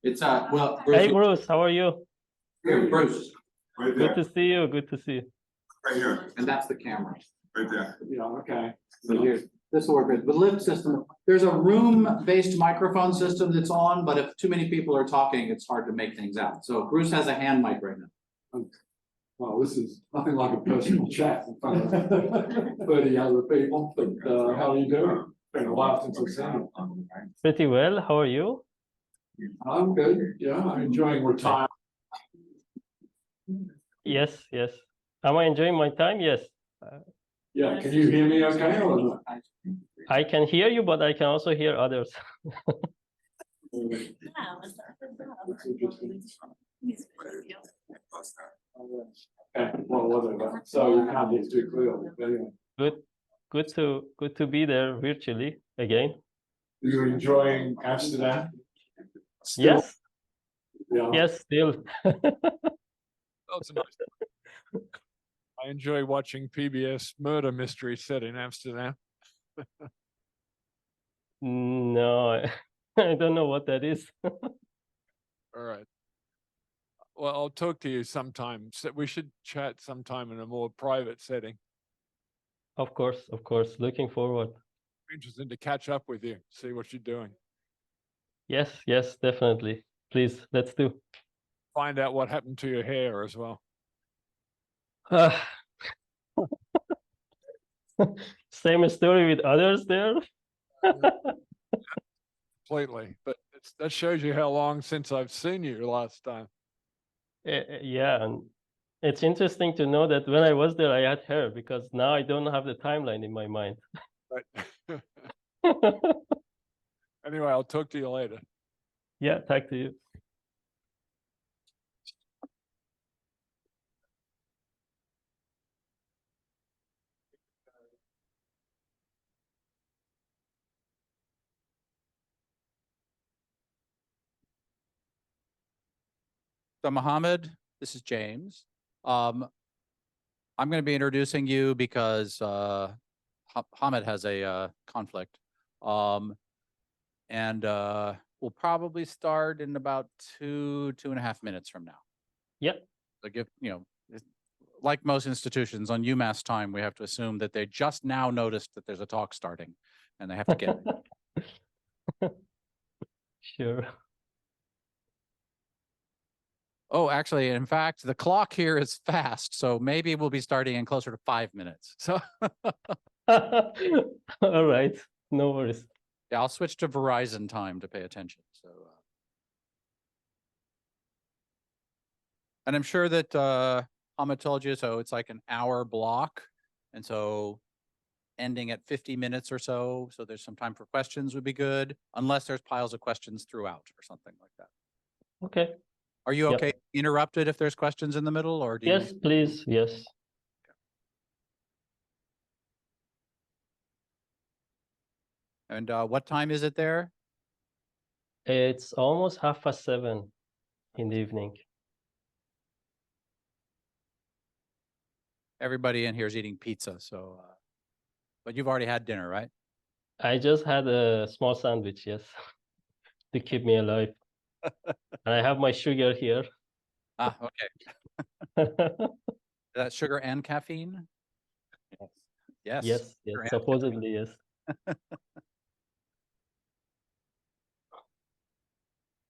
It's well, Bruce. Hey Bruce, how are you? Here, Bruce. Right there. Good to see you. Good to see you. Right here. And that's the camera. Right there. Yeah, okay. So here's, this will work good. The lift system, there's a room-based microphone system that's on, but if too many people are talking, it's hard to make things out. So Bruce has a hand mic right now. Well, this is nothing like a personal chat in front of 30 other people, but how are you doing? Been a while since I've seen you. Pretty well. How are you? I'm good, yeah, I'm enjoying retirement. Yes, yes. Am I enjoying my time? Yes. Yeah, can you hear me okay? Or not? I can hear you, but I can also hear others. Okay, well, whatever. So you can't hear too clearly, but anyway. Good to be there virtually again. Are you enjoying Amsterdam? Still? Yes. Yeah. Yes, still. That's nice. I enjoy watching PBS murder mysteries set in Amsterdam. No, I don't know what that is. All right. Well, I'll talk to you sometime. So we should chat sometime in a more private setting. Of course, of course. Looking forward. Interested to catch up with you, see what you're doing. Yes, yes, definitely. Please, let's do. Find out what happened to your hair as well. Same story with others there. Completely, but that shows you how long since I've seen you last time. Yeah, and it's interesting to know that when I was there, I had hair, because now I don't have the timeline in my mind. Right. Anyway, I'll talk to you later. Yeah, talk to you. So Mohammed, this is James. I'm going to be introducing you because Mohammed has a conflict. And we'll probably start in about 2.5 minutes from now. Yep. So give, like most institutions on UMass time, we have to assume that they just now noticed that there's a talk starting and they have to get it. Sure. Oh, actually, in fact, the clock here is fast, so maybe we'll be starting in closer to 5 minutes. So, all right, no worries. Yeah, I'll switch to Verizon time to pay attention. So, and I'm sure that Ahmed told you, so it's like an hour block, and so ending at 50 minutes or so. So there's some time for questions would be good, unless there's piles of questions throughout or something like that. Okay. Are you okay? Yep. Interrupted if there's questions in the middle, or do you? Yes, please. Yes. And what time is it there? It's almost 7:30 in the evening. Everybody in here is eating pizza, so. But you've already had dinner, right? I just had a small sandwich, yes, to keep me alive. And I have my sugar here. Ah, okay. That's sugar and caffeine? Yes. Yes, yes, supposedly, yes.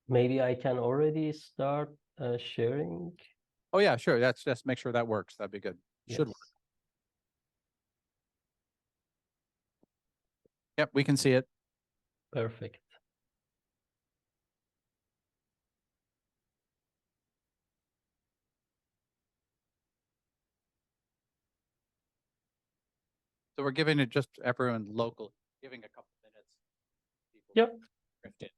Maybe I can already start sharing. Oh yeah, sure. That's just make sure that works. That'd be good. Yes. Should work. Yep, we can see it. Perfect. So we're giving it just everyone local, giving a couple minutes. Yep. Drift in.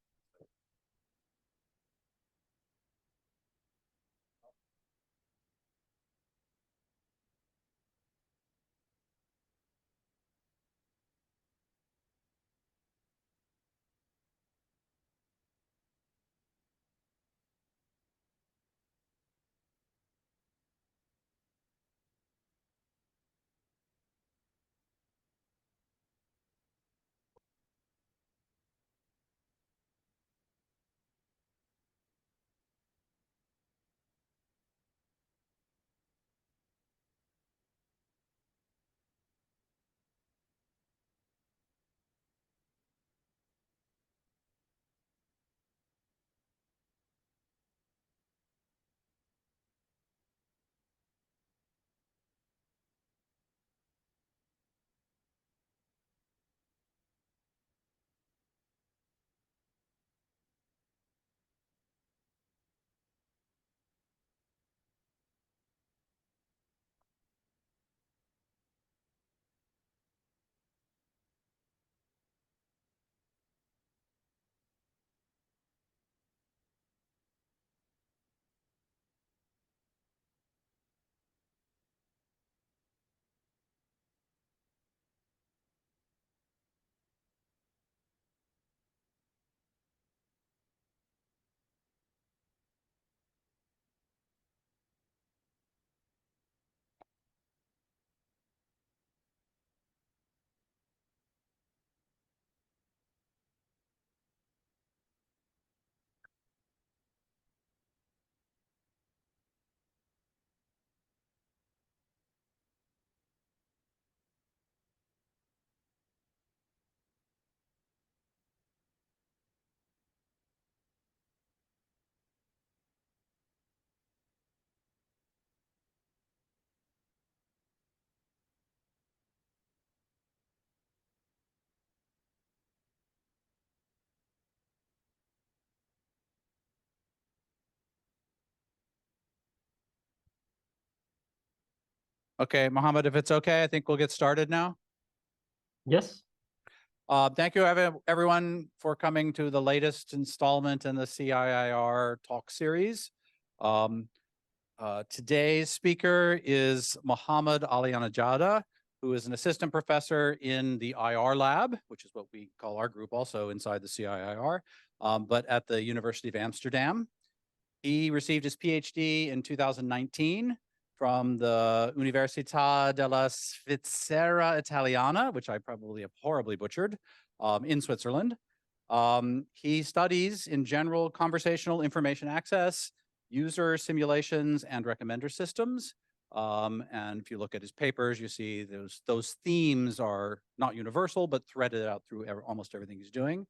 Okay, Mohammed, if it's okay, I think we'll get started now. Yes. Thank you, everyone, for coming to the latest installment in the CIIR talk series. Today's speaker is Mohammad Aliannejadi, who is an assistant professor in the IR lab, which is what we call our group also inside the CIIR, but at the University of Amsterdam. He received his PhD in 2019 from the Università della Svizzera Italiana, which I probably have horribly butchered, in Switzerland. He studies in general conversational information access, user simulations, and recommender systems. And if you look at his papers, you see those themes are not universal, but threaded out through almost everything he's doing.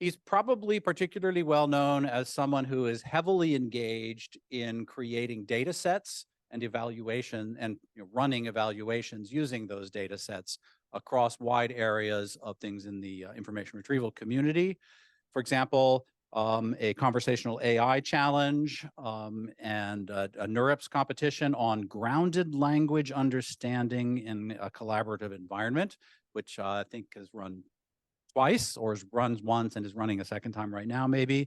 He's probably particularly well known as someone who is heavily engaged in creating data sets and evaluation and running evaluations using those data sets across wide areas of things in the information retrieval community. For example, a conversational AI challenge and a NeurIPS competition on grounded language understanding in a collaborative environment, which I think has run twice or runs once and is running a second time right now, maybe.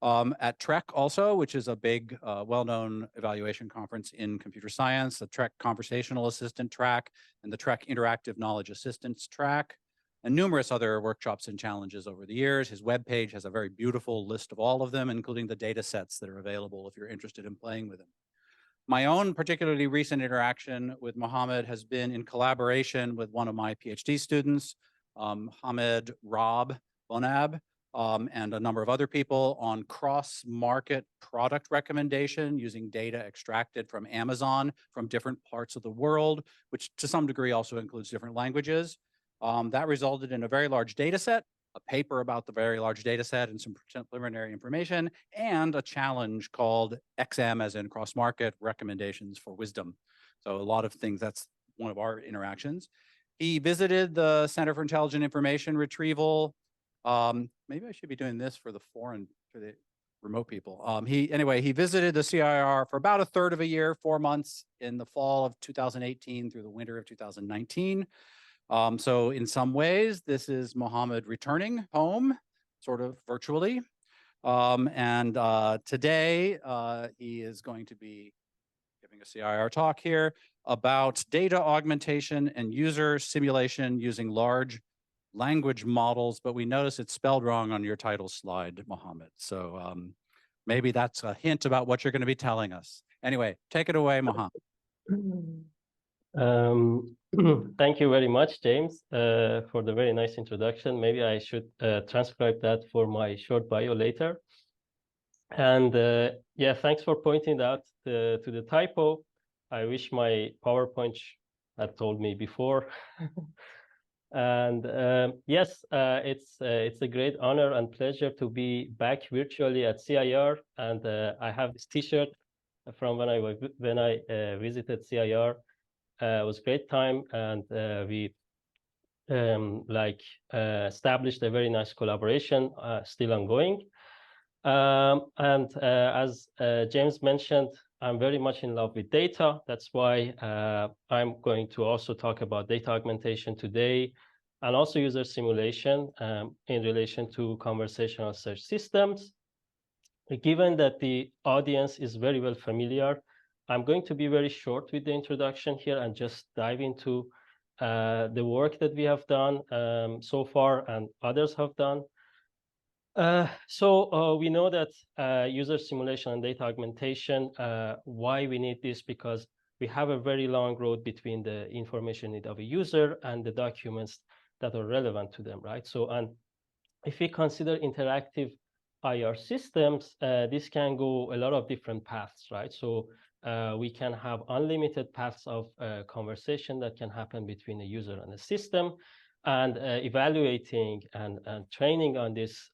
At TREC also, which is a big, well-known evaluation conference in computer science, the TREC Conversational Assistant track and the TREC Interactive Knowledge Assistance track, and numerous other workshops and challenges over the years. His webpage has a very beautiful list of all of them, including the data sets that are available if you're interested in playing with him. My own particularly recent interaction with Mohammed has been in collaboration with one of my PhD students, Hamid Rob Bonab, and a number of other people on cross-market product recommendation using data extracted from Amazon from different parts of the world, which to some degree also includes different languages. That resulted in a very large data set, a paper about the very large data set and some preliminary information, and a challenge called XM, as in cross-market recommendations for wisdom. So a lot of things, that's one of our interactions. He visited the Center for Intelligent Information Retrieval. Maybe I should be doing this for the remote people. He visited the CIIR for about a third of a year, 4 months in the fall of 2018 through the winter of 2019. So in some ways, this is Mohammed returning home, sort of virtually. Today, he is going to be giving a CIIR talk here about data augmentation and user simulation using large language models, but we notice it's spelled wrong on your title slide, Mohammed. So maybe that's a hint about what you're going to be telling us. Anyway, take it away, Mohammed. Thank you very much, James, for the very nice introduction. Maybe I should transcribe that for my short bio later. And yeah, thanks for pointing out to the typo. I wish my PowerPoint had told me before. And yes, it's a great honor and pleasure to be back virtually at CIIR. And I have this T-shirt from when I visited CIIR. It was a great time, and we established a very nice collaboration, still ongoing. As James mentioned, I'm very much in love with data. That's why I'm going to also talk about data augmentation today, and also user simulation in relation to conversational search systems. Given that the audience is very well familiar, I'm going to be very short with the introduction here and just dive into the work that we have done so far and others have done. We know that user simulation and data augmentation, why we need this, because we have a very long road between the information need of a user and the documents that are relevant to them, right? So, and if we consider interactive IR systems, this can go a lot of different paths, right? So we can have unlimited paths of conversation that can happen between a user and a system. And evaluating and training on this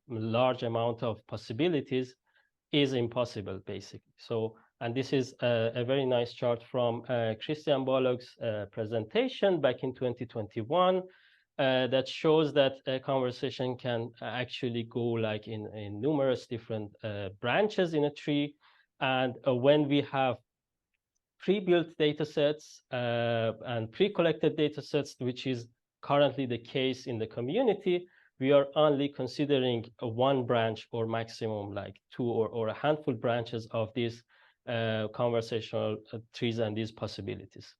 large amount of possibilities is impossible, basically. So, and this is a very nice chart from Christian Bolog's presentation back in 2021 that shows that a conversation can actually go like in numerous different branches in a tree. And when we have pre-built data sets and pre-collected data sets, which is currently the case in the community. We are only considering one branch or maximum like two or a handful branches of these conversational trees and these possibilities.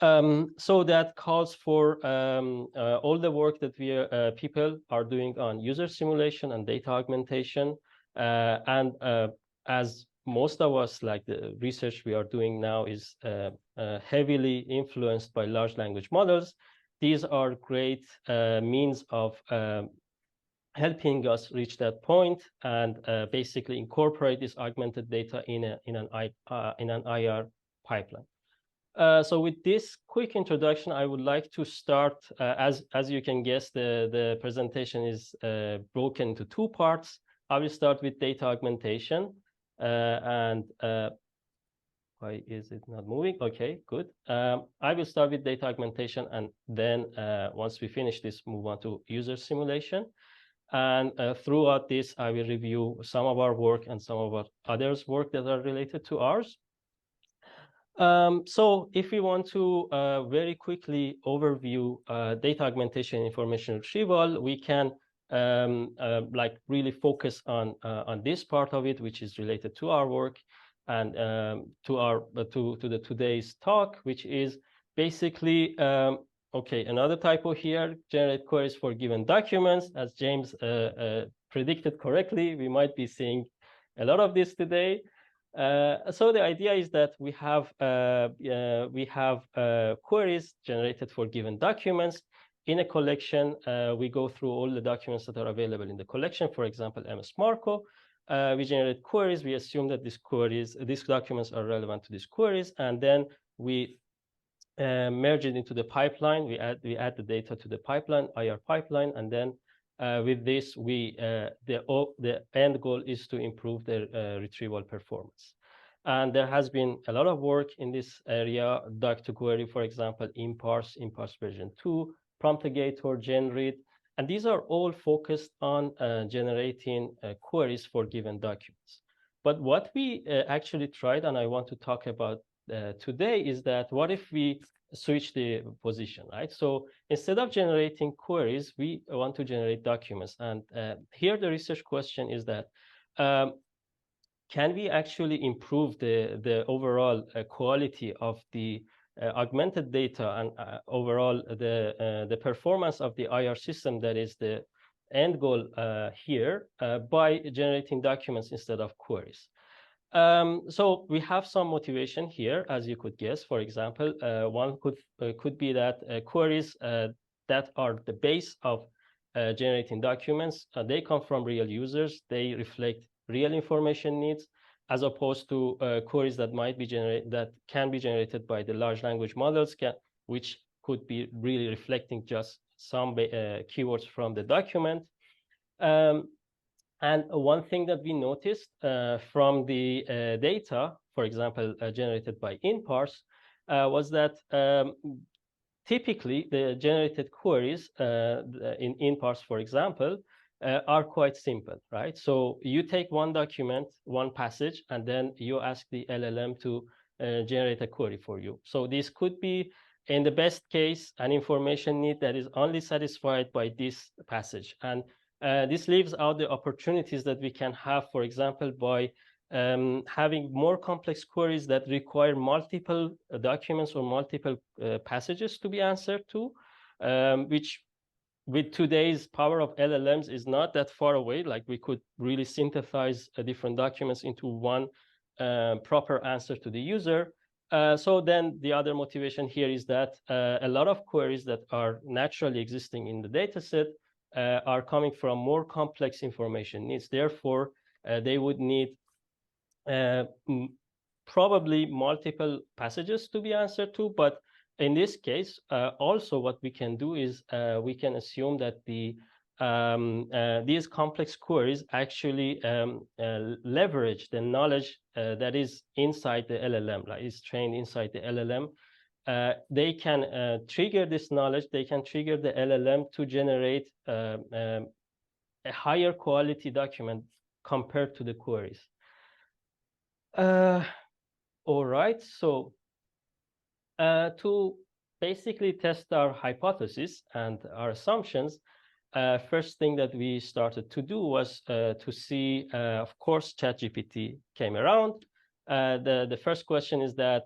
So that calls for all the work that we people are doing on user simulation and data augmentation. And as most of us, like the research we are doing now is heavily influenced by large language models. These are great means of helping us reach that point and basically incorporate this augmented data in an IR pipeline. So with this quick introduction, I would like to start, as you can guess, the presentation is broken into two parts. I will start with data augmentation. Why is it not moving? Okay, good. I will start with data augmentation, and then once we finish this, move on to user simulation. And throughout this, I will review some of our work and some of our others' work that are related to ours. So if we want to very quickly overview data augmentation information retrieval, we can like really focus on this part of it, which is related to our work and to the today's talk, which is basically okay, another typo here, generate queries for given documents. As James predicted correctly, we might be seeing a lot of this today. So the idea is that we have queries generated for given documents. In a collection, we go through all the documents that are available in the collection. For example, MS Marco. We generate queries. We assume that these documents are relevant to these queries, and then we merge it into the pipeline. We add the data to the pipeline, IR pipeline, and then with this, the end goal is to improve the retrieval performance. And there has been a lot of work in this area, doc2query, for example, imparse version 2, promptogator, genread, and these are all focused on generating queries for given documents. But what we actually tried, and I want to talk about today, is that what if we switch the position, right? So instead of generating queries, we want to generate documents. And here the research question is that can we actually improve the overall quality of the augmented data and overall the performance of the IR system, that is the end goal here, by generating documents instead of queries? So we have some motivation here, as you could guess. For example, one could be that queries that are the base of generating documents, they come from real users. They reflect real information needs, as opposed to queries that can be generated by the large language models, which could be really reflecting just some keywords from the document. And one thing that we noticed from the data, for example, generated by inparse, was that typically the generated queries in inparse, for example, are quite simple, right? So you take one document, one passage, and then you ask the LLM to generate a query for you. So this could be, in the best case, an information need that is only satisfied by this passage. And this leaves out the opportunities that we can have, for example, by having more complex queries that require multiple documents or multiple passages to be answered to, which with today's power of LLMs is not that far away. Like we could really synthesize different documents into one proper answer to the user. So then the other motivation here is that a lot of queries that are naturally existing in the dataset are coming from more complex information needs. Therefore, they would need probably multiple passages to be answered to. But in this case, also what we can do is we can assume that these complex queries actually leverage the knowledge that is inside the LLM, like is trained inside the LLM. They can trigger this knowledge. They can trigger the LLM to generate a higher quality document compared to the queries. All right, so To basically test our hypothesis and our assumptions, first thing that we started to do was to see, of course, ChatGPT came around. The first question is that,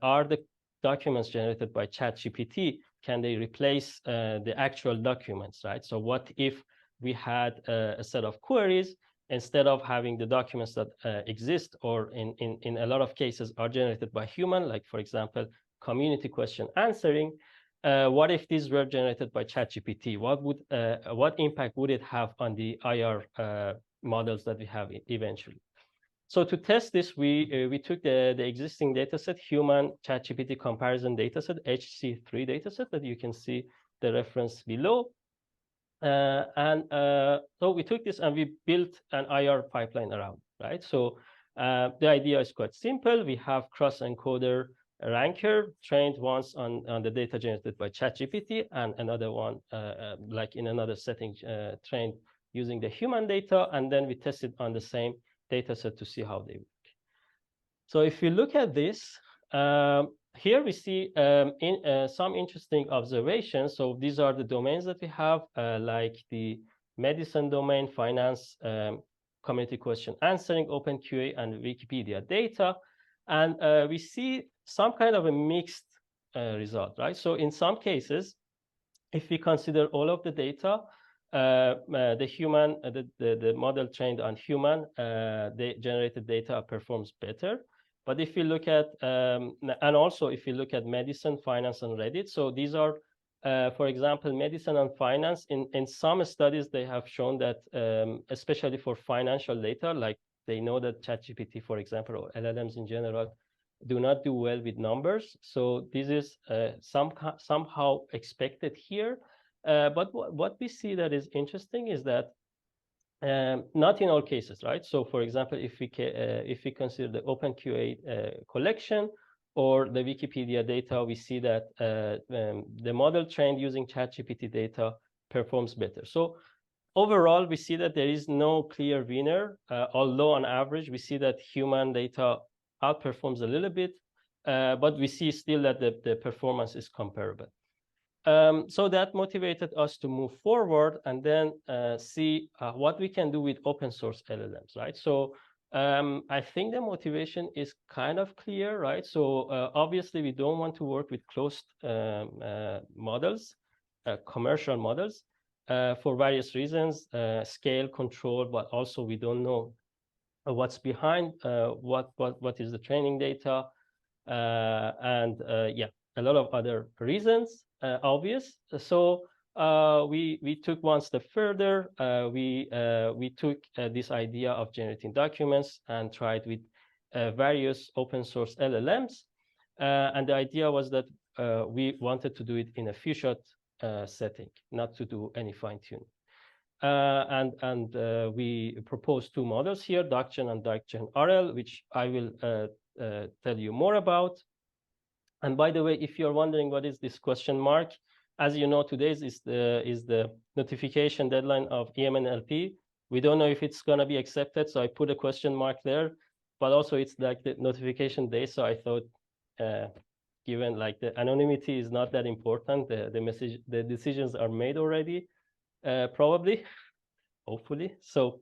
are the documents generated by ChatGPT, can they replace the actual documents, right? So what if we had a set of queries, instead of having the documents that exist, or in a lot of cases are generated by human, like for example, community question answering, what if these were generated by ChatGPT? What impact would it have on the IR models that we have eventually? So to test this, we took the existing dataset, human ChatGPT comparison dataset, HC3 dataset, that you can see the reference below. So we took this and we built an IR pipeline around, right? So the idea is quite simple. We have cross-encoder ranker trained once on the data generated by ChatGPT, and another one, like in another setting, trained using the human data, and then we tested on the same data set to see how they work. So if you look at this, here we see some interesting observations. So these are the domains that we have, like the medicine domain, finance, community question answering, open QA, and Wikipedia data. And we see some kind of a mixed result, right? So in some cases, if we consider all of the data, the human, the model trained on human, the generated data performs better. But if you look at, and also if you look at medicine, finance, and Reddit, so these are, for example, medicine and finance, in some studies, they have shown that, especially for financial data, like they know that ChatGPT, for example, or LLMs in general, do not do well with numbers. So this is somehow expected here. But what we see that is interesting is that not in all cases, right? So for example, if we consider the OpenQA collection or the Wikipedia data, we see that the model trained using ChatGPT data performs better. So overall, we see that there is no clear winner, although on average, we see that human data outperforms a little bit, but we see still that the performance is comparable. So that motivated us to move forward and then see what we can do with open source LLMs, right? So I think the motivation is kind of clear, right? So obviously, we don't want to work with closed models, commercial models, for various reasons, scale, control, but also we don't know what's behind, what is the training data, and yeah, a lot of other reasons, obvious. So we took one step further. We took this idea of generating documents and tried with various open source LLMs. And the idea was that we wanted to do it in a few shot setting, not to do any fine tuning. And we proposed two models here, DocGen and DocGen RL, which I will tell you more about. And by the way, if you're wondering what is this question mark, as you know, today is the notification deadline of EMNLP. We don't know if it's going to be accepted, so I put a question mark there. But also, it's like the notification day, so I thought, given like the anonymity is not that important, the decisions are made already, probably, hopefully. So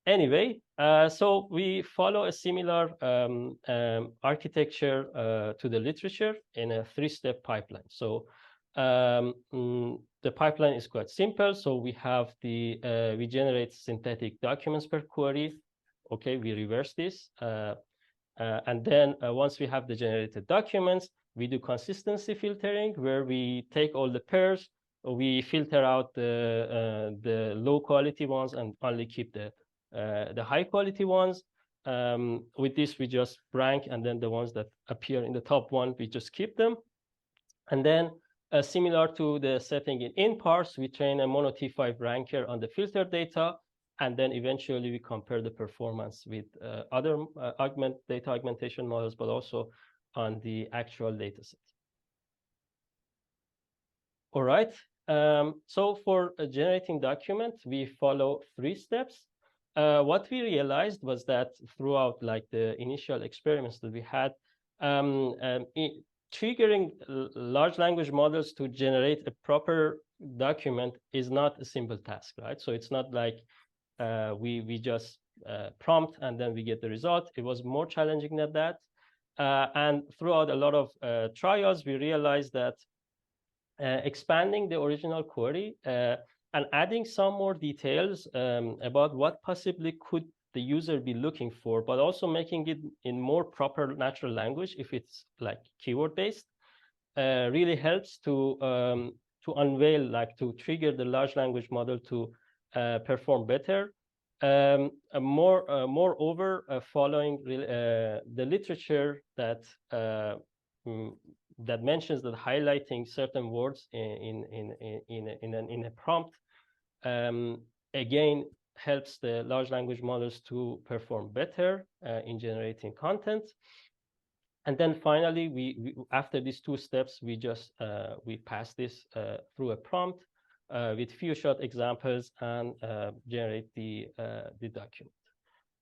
anyway, so we follow a similar architecture to the literature in a three-step pipeline. So the pipeline is quite simple. So we have we generate synthetic documents per query. Okay, we reverse this. And then once we have the generated documents, we do consistency filtering, where we take all the pairs, we filter out the low quality ones and only keep the high quality ones. With this, we just rank, and then the ones that appear in the top one, we just keep them. And then similar to the setting in parse, we train a mono T5 ranker on the filtered data, and then eventually we compare the performance with other data augmentation models, but also on the actual data set. All right. So for generating documents, we follow 3 steps. What we realized was that throughout like the initial experiments that we had, triggering large language models to generate a proper document is not a simple task, right? So it's not like we just prompt and then we get the result. It was more challenging than that. And throughout a lot of trials, we realized that expanding the original query and adding some more details about what possibly could the user be looking for, but also making it in more proper natural language, if it's like keyword based, really helps to unveil, like to trigger the large language model to perform better. Moreover, following the literature that that mentions that highlighting certain words in a prompt again helps the large language models to perform better in generating content. And then finally, we after these two steps, we just we pass this through a prompt with few short examples and generate the document.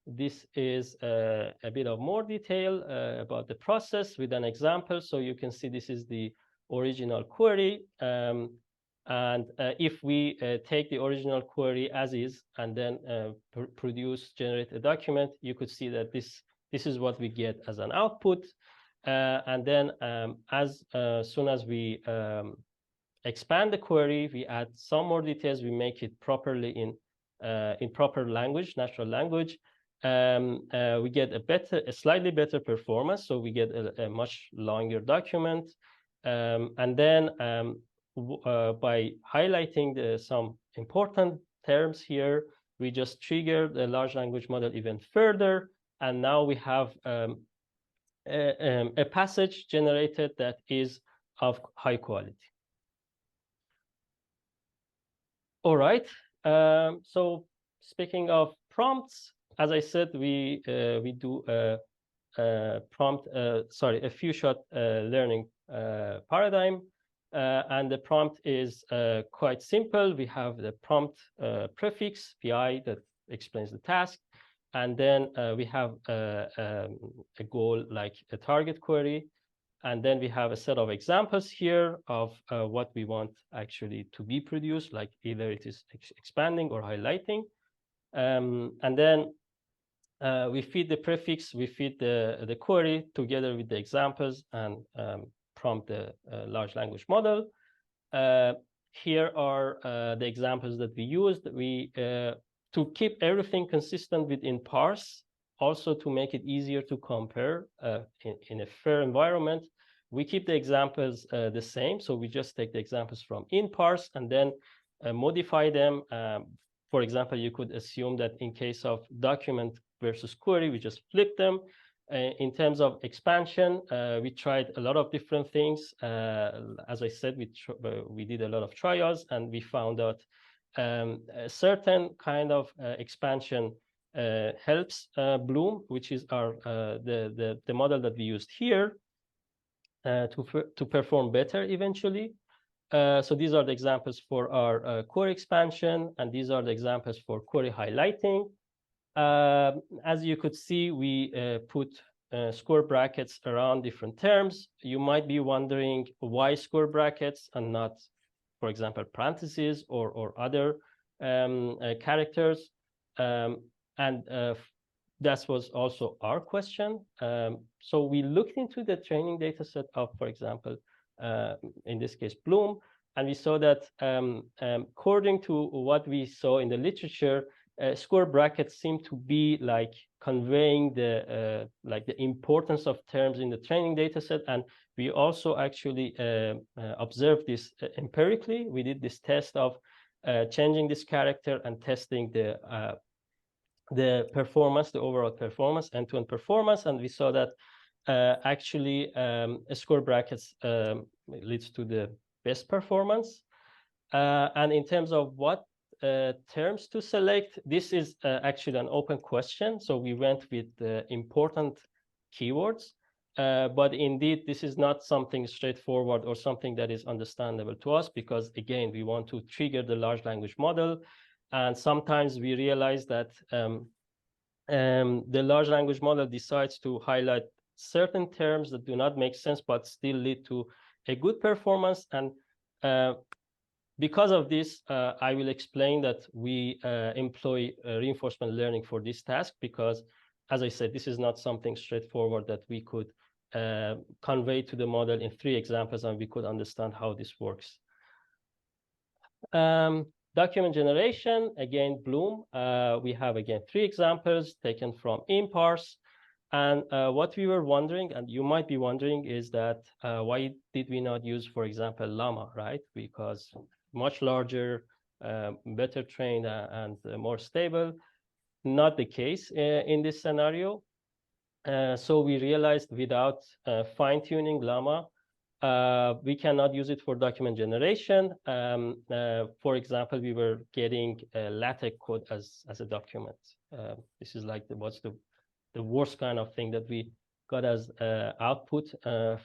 This is a bit of more detail about the process with an example. So you can see this is the original query. And if we take the original query as is and then generate a document, you could see that this is what we get as an output. And then as soon as we expand the query, we add some more details, we make it properly in proper language, natural language. We get a slightly better performance, so we get a much longer document. And then by highlighting some important terms here, we just trigger the large language model even further, and now we have a passage generated that is of high quality. All right. So speaking of prompts, as I said, we do a few shot learning paradigm, and the prompt is quite simple. We have the prompt prefix PI that explains the task, and then we have a goal like a target query, and then we have a set of examples here of what we want actually to be produced, like either it is expanding or highlighting. And then we feed the prefix, we feed the query together with the examples and prompt the large language model. Here are the examples that we used. To keep everything consistent within parse, also to make it easier to compare in a fair environment, we keep the examples the same. So we just take the examples from in parse and then modify them. For example, you could assume that in case of document versus query, we just flip them. In terms of expansion, we tried a lot of different things. As I said, we did a lot of trials, and we found out a certain kind of expansion helps Bloom, which is our the model that we used here, to perform better eventually. So these are the examples for our query expansion, and these are the examples for query highlighting. As you could see, we put square brackets around different terms. You might be wondering why square brackets and not, for example, parentheses or other characters. And that was also our question. So we looked into the training data set of, for example, in this case, Bloom, and we saw that according to what we saw in the literature, square brackets seem to be like conveying the importance of terms in the training data set. And we also actually observed this empirically. We did this test of changing this character and testing the performance, the overall performance, end-to-end performance, and we saw that actually square brackets leads to the best performance. And in terms of what terms to select, this is actually an open question. So we went with important keywords, but indeed this is not something straightforward or something that is understandable to us, because again, we want to trigger the large language model. And sometimes we realize that the large language model decides to highlight certain terms that do not make sense, but still lead to a good performance. And because of this, I will explain that we employ reinforcement learning for this task, because, as I said, this is not something straightforward that we could convey to the model in 3 examples, and we could understand how this works. Document generation, again, Bloom. We have, again, 3 examples taken from InParse. And what we were wondering, and you might be wondering, is that why did we not use, for example, Llama, right? Because much larger, better trained, and more stable. Not the case in this scenario. So we realized without fine-tuning Llama, we cannot use it for document generation. For example, we were getting LaTeX code as a document. This is like what's the worst kind of thing that we got as output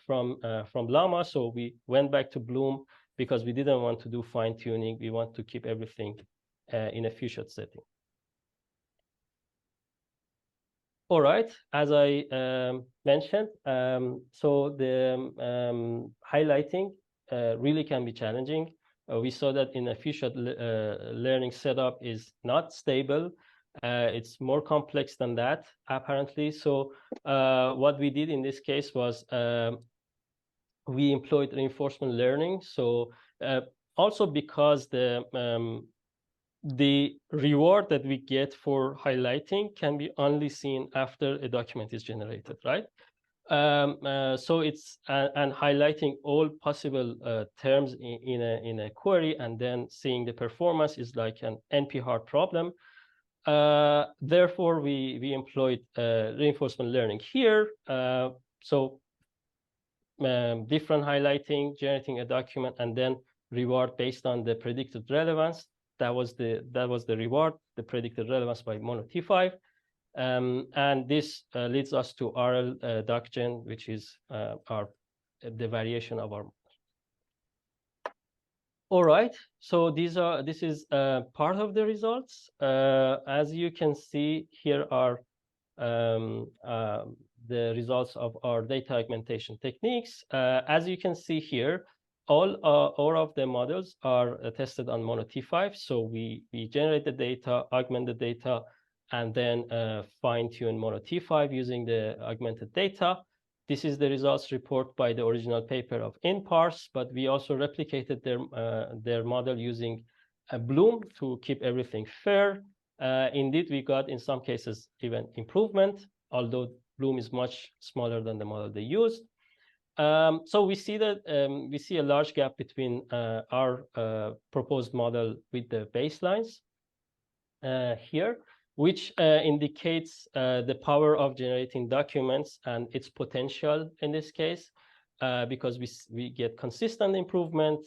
from Llama. So we went back to Bloom because we didn't want to do fine tuning. We want to keep everything in a few shot setting. All right, as I mentioned, so the highlighting really can be challenging. We saw that in a few shot learning setup is not stable. It's more complex than that, apparently. So what we did in this case was we employed reinforcement learning. So also because the reward that we get for highlighting can be only seen after a document is generated, right? So it's and highlighting all possible terms in a query and then seeing the performance is like an NP-hard problem. Therefore, we employed reinforcement learning here. So different highlighting, generating a document, and then reward based on the predicted relevance. That was the reward, the predicted relevance by mono-T5. And this leads us to RL DocGen, which is the variation of our. All right, so this is part of the results. As you can see, here are the results of our data augmentation techniques. As you can see here, all of the models are tested on mono-T5. So we generate the data, augment the data, and then fine-tune mono-T5 using the augmented data. This is the results report by the original paper of InParse, but we also replicated their model using a Bloom to keep everything fair. Indeed, we got, in some cases, even improvement, although Bloom is much smaller than the model they used. So we see that we see a large gap between our proposed model with the baselines here, which indicates the power of generating documents and its potential in this case, because we get consistent improvement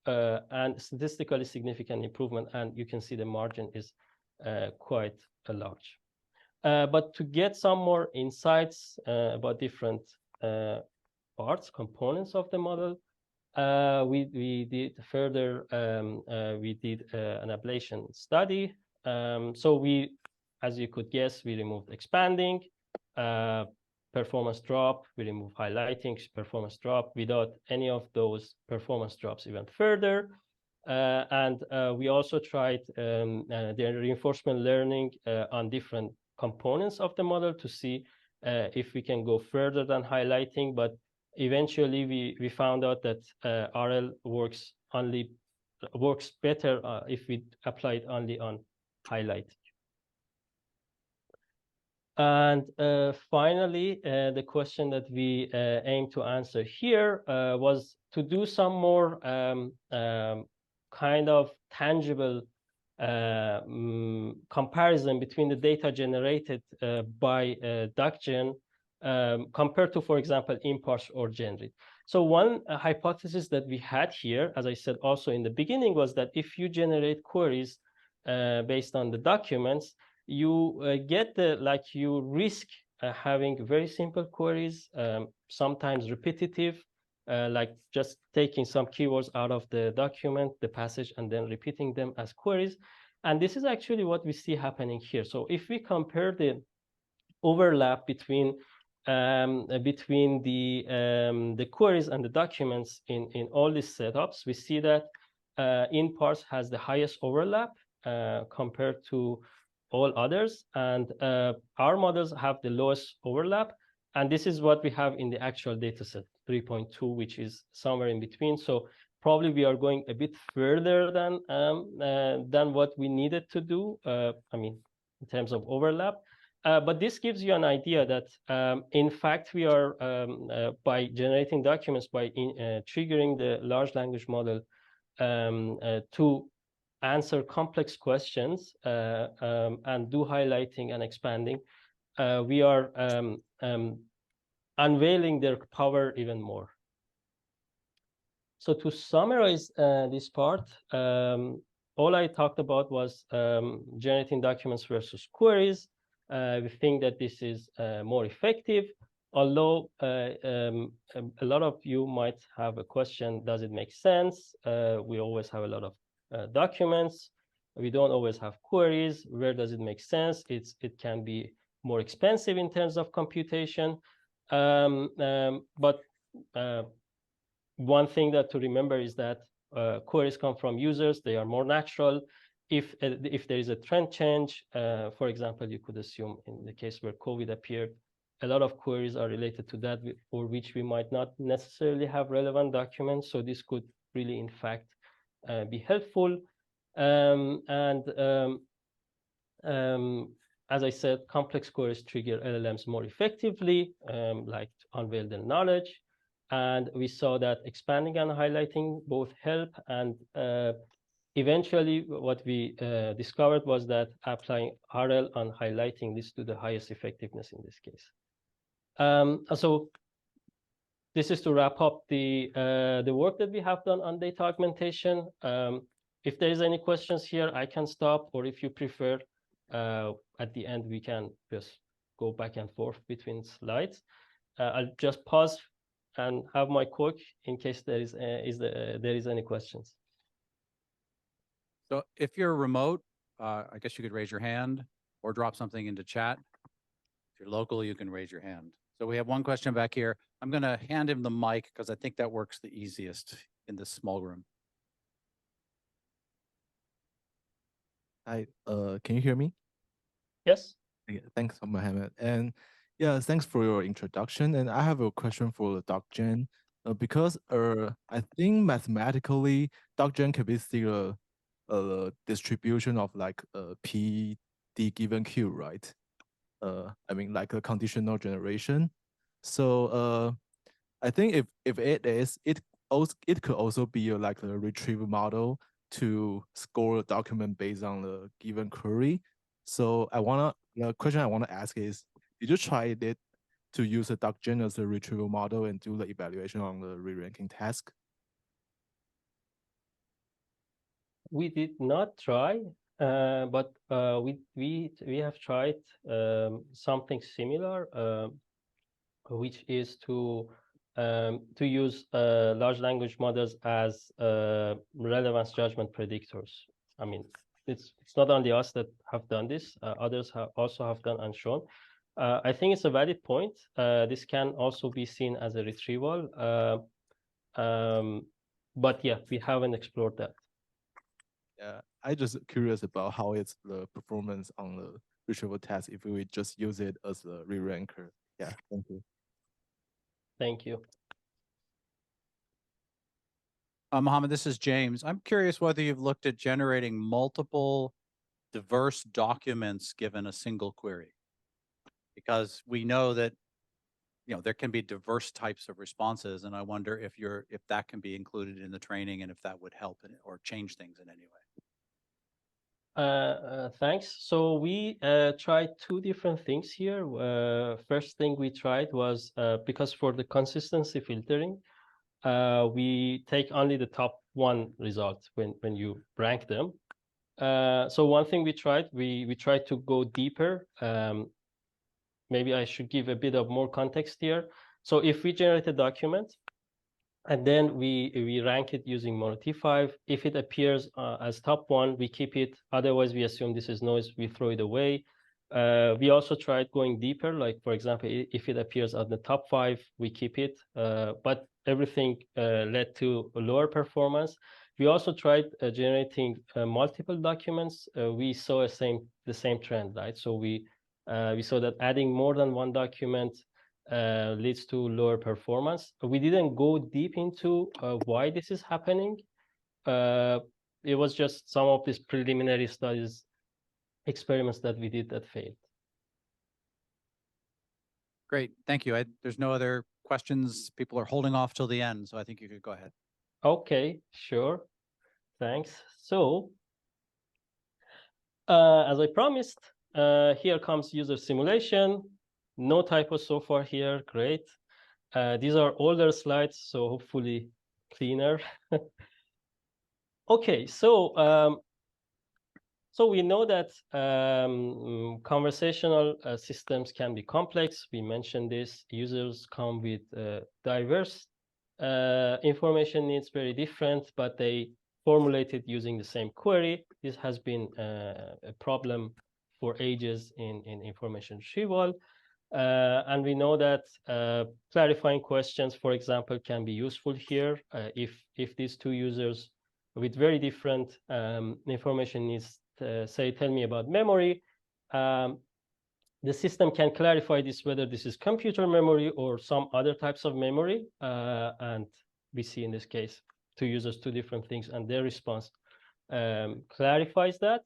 and statistically significant improvement, and you can see the margin is quite large. But to get some more insights about different components of the model, we did further, we did an ablation study. So we, as you could guess, we removed expanding, performance drop, we removed highlighting, performance drop, without any of those performance drops even further. And we also tried the reinforcement learning on different components of the model to see if we can go further than highlighting, but eventually we found out that RL works better if we apply it only on highlighting. And finally, the question that we aim to answer here was to do some more kind of tangible comparison between the data generated by DocGen compared to, for example, InParse or GenRead. So one hypothesis that we had here, as I said also in the beginning, was that if you generate queries based on the documents, you you risk having very simple queries, sometimes repetitive, like just taking some keywords out of the document, the passage, and then repeating them as queries. And this is actually what we see happening here. So if we compare the overlap between between the queries and the documents in all these setups, we see that in-parse has the highest overlap compared to all others, and our models have the lowest overlap. And this is what we have in the actual dataset 3.2, which is somewhere in between. So probably we are going a bit further than what we needed to do. I mean, in terms of overlap. But this gives you an idea that, in fact, we are, by generating documents, by triggering the large language model to answer complex questions and do highlighting and expanding, we are unveiling their power even more. So to summarize this part, all I talked about was generating documents versus queries. We think that this is more effective, although a lot of you might have a question, does it make sense? We always have a lot of documents. We don't always have queries. Where does it make sense? It can be more expensive in terms of computation. But one thing that to remember is that queries come from users. They are more natural. If there is a trend change, for example, you could assume in the case where COVID appeared, a lot of queries are related to that, for which we might not necessarily have relevant documents. So this could really, in fact, be helpful. As I said, complex queries trigger LLMs more effectively, like to unveil their knowledge. And we saw that expanding and highlighting both help, and eventually what we discovered was that applying RL on highlighting leads to the highest effectiveness in this case. So this is to wrap up the work that we have done on data augmentation. If there is any questions here, I can stop, or if you prefer, at the end we can just go back and forth between slides. I'll just pause and have my QuAC in case there is any questions. So if you're remote, I guess you could raise your hand or drop something into chat. If you're local, you can raise your hand. So we have one question back here. I'm going to hand him the mic because I think that works the easiest in this small room. Hi, can you hear me? Yes. Yeah, thanks, Mohammed. And yeah, thanks for your introduction. And I have a question for DocGen, because I think mathematically, DocGen can be still a distribution of like P D given Q, right? I mean, like a conditional generation. So I think if it is, it could also be like a retrieval model to score a document based on the given query. So the question I wanna ask is, did you try it to use a DocGen as a retrieval model and do the evaluation on the re-ranking task? We did not try, but we have tried something similar, which is to use large language models as relevance judgment predictors. I mean, it's not only us that have done this; others also have done and shown. I think it's a valid point. This can also be seen as a retrieval, but yeah, we haven't explored that. Yeah, I just curious about how it's the performance on the retrieval task if we just use it as a re-ranker. Yeah, thank you. Thank you. Mohammed, this is James. I'm curious whether you've looked at generating multiple diverse documents given a single query, because we know that there can be diverse types of responses, and I wonder if that can be included in the training and if that would help or change things in any way. Thanks. So we tried two different things here. First thing we tried was because for the consistency filtering, we take only the top one result when you rank them. So one thing we tried to go deeper. Maybe I should give a bit of more context here. So if we generate a document and then we rank it using Mono T5, if it appears as top one, we keep it. Otherwise, we assume this is noise, we throw it away. We also tried going deeper, like for example, if it appears at the top 5, we keep it, but everything led to a lower performance. We also tried generating multiple documents. We saw the same trend, right? So we saw that adding more than one document leads to lower performance. We didn't go deep into why this is happening. It was just some of these preliminary studies, experiments that we did that failed. Great, thank you. There's no other questions. People are holding off till the end, so I think you could go ahead. Okay, sure. Thanks. So, as I promised, here comes user simulation. No typos so far here. Great. These are older slides, so hopefully cleaner. Okay, so we know that conversational systems can be complex. We mentioned this. Users come with diverse information needs, very different, but they formulate it using the same query. This has been a problem for ages in information retrieval. And we know that clarifying questions, for example, can be useful here. If these two users with very different information needs, say, tell me about memory, the system can clarify this, whether this is computer memory or some other types of memory. And we see in this case, two users, two different things, and their response clarifies that.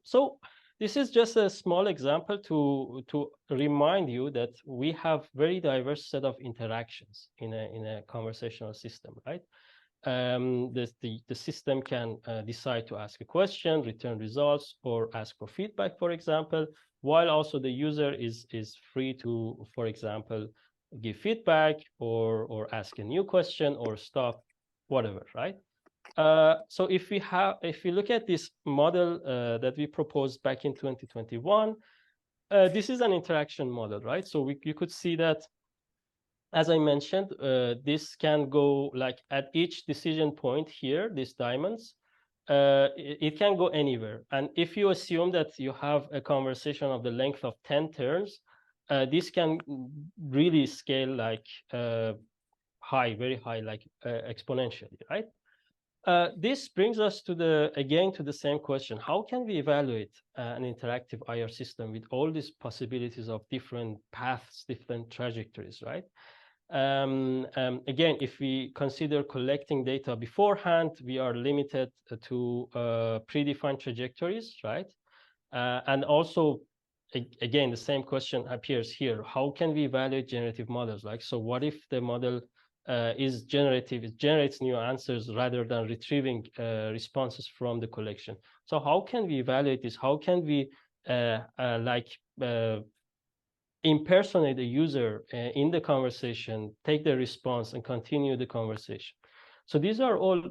So this is just a small example to remind you that we have very diverse set of interactions in a conversational system, right? The system can decide to ask a question, return results, or ask for feedback, for example, while also the user is free to, for example, give feedback or ask a new question or stop, whatever, right? So if we look at this model that we proposed back in 2021, this is an interaction model, right? So you could see that, as I mentioned, this can go like at each decision point here, these diamonds, it can go anywhere. And if you assume that you have a conversation of the length of 10 turns, this can really scale like high, very high, like exponentially, right? This brings us to the same question. How can we evaluate an interactive IR system with all these possibilities of different paths, different trajectories, right? Again, if we consider collecting data beforehand, we are limited to predefined trajectories, right? And also, again, the same question appears here. How can we evaluate generative models? Like, so what if the model is generative, it generates new answers rather than retrieving responses from the collection? So how can we evaluate this? How can we impersonate the user in the conversation, take the response and continue the conversation? So these are all